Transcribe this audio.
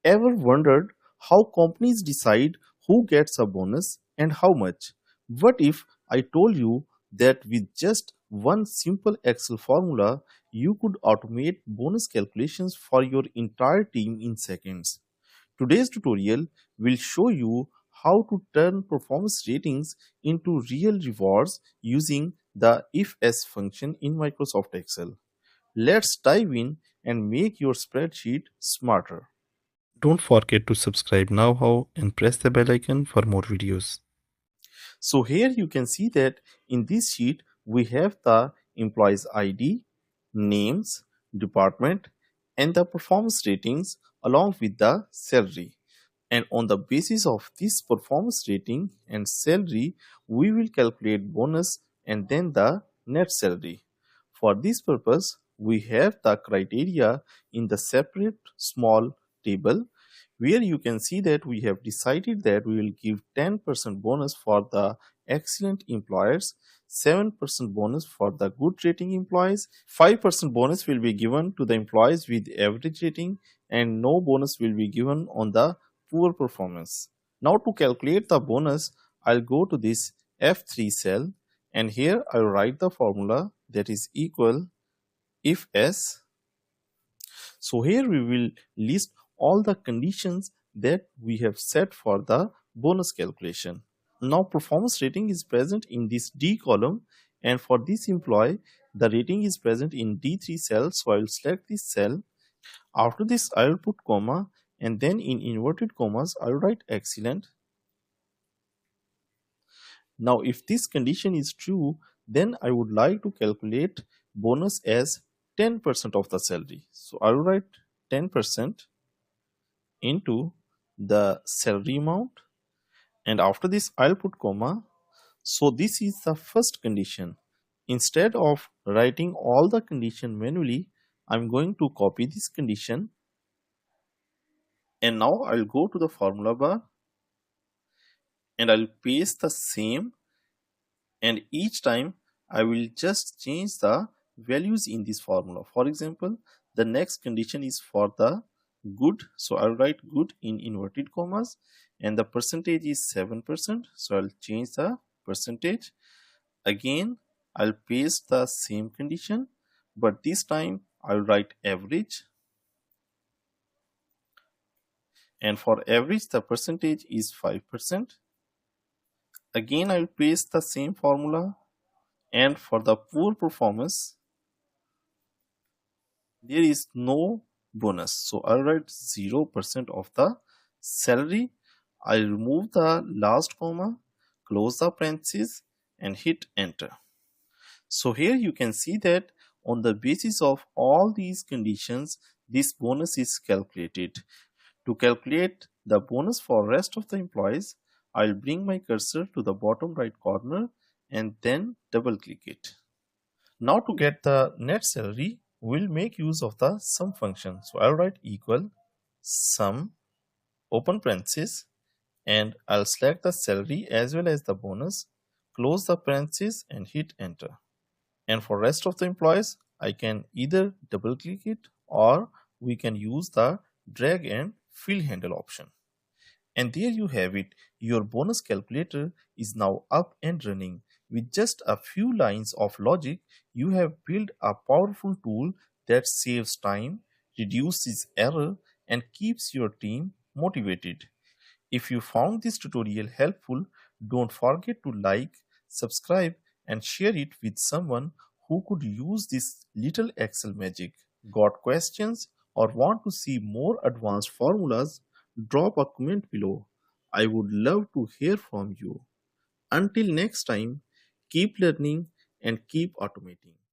Ever wondered how companies decide who gets a bonus and how much? What if I told you that with just one simple Excel formula, you could automate bonus calculations for your entire team in seconds? Today's tutorial will show you how to turn performance ratings into real rewards using the IFS function in Microsoft Excel. Let's dive in and make your spreadsheet smarter. Don't forget to subscribe now and press the bell icon for more videos. So here you can see that in this sheet we have the employees ID, names, department and the performance ratings along with the salary. And on the basis of this performance rating and salary, we will calculate bonus and then the net salary. For this purpose, we have the criteria in the separate small table where you can see that we have decided that we will give 10% bonus for the excellent employers, 7% bonus for the good rating employees, 5% bonus will be given to the employees with average rating, and no bonus will be given on the poor performance. Now to calculate the bonus, I'll go to this F3 cell and here I'll write the formula that is equal if S. So here we will list all the conditions that we have set for the bonus calculation. Now performance rating is present in this D column, and for this employee the rating is present in D3 cell, so I will select this cell. After this I will put comma and then in inverted commas I will write excellent. Now if this condition is true, then I would like to calculate bonus as 10% of the salary. So I will write 10% into the salary amount, and after this I'll put comma. So this is the first condition. Instead of writing all the condition manually, I'm going to copy this condition, and now I'll go to the formula bar and I'll paste the same, and each time I will just change the values in this formula. For example, the next condition is for the good, so I'll write good in inverted commas, and the percentage is 7%, so I'll change the percentage. Again I'll paste the same condition, but this time I'll write average, and for average the percentage is 5%. Again I'll paste the same formula, and for the poor performance there is no bonus, so I'll write 0% of the salary. I'll remove the last comma, close the parentheses and hit enter. So here you can see that on the basis of all these conditions this bonus is calculated. To calculate the bonus for rest of the employees, I'll bring my cursor to the bottom right corner and then double click it. Now to get the net salary, we'll make use of the sum function. So I'll write equal sum open parenthesis and I'll select the salary as well as the bonus, close the parenthesis and hit enter. And for rest of the employees, I can either double click it or we can use the drag and fill handle option. And there you have it, your bonus calculator is now up and running. With just a few lines of logic, you have built a powerful tool that saves time, reduces error, and keeps your team motivated. If you found this tutorial helpful, don't forget to like, subscribe, and share it with someone who could use this little Excel magic. Got questions or want to see more advanced formulas? Drop a comment below. I would love to hear from you. Until next time, keep learning and keep automating.